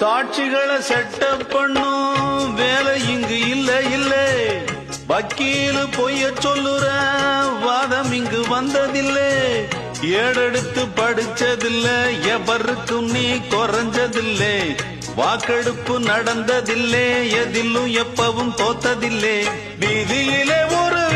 சாட்சிகளை செட்டப் பண்ணும் வேலை இங்கு இல்ல வக்கீலு பொய்ய சொல்லுற வாதம் இங்கு வந்ததில்லை ஏடெடுத்து படிச்சதில்ல எவருக்கும் நீ குறைஞ்சதில்லை வாக்கெடுப்பு நடந்ததில்லை எதிலும் எப்பவும் தோத்ததில்லை வீதியிலே ஒரு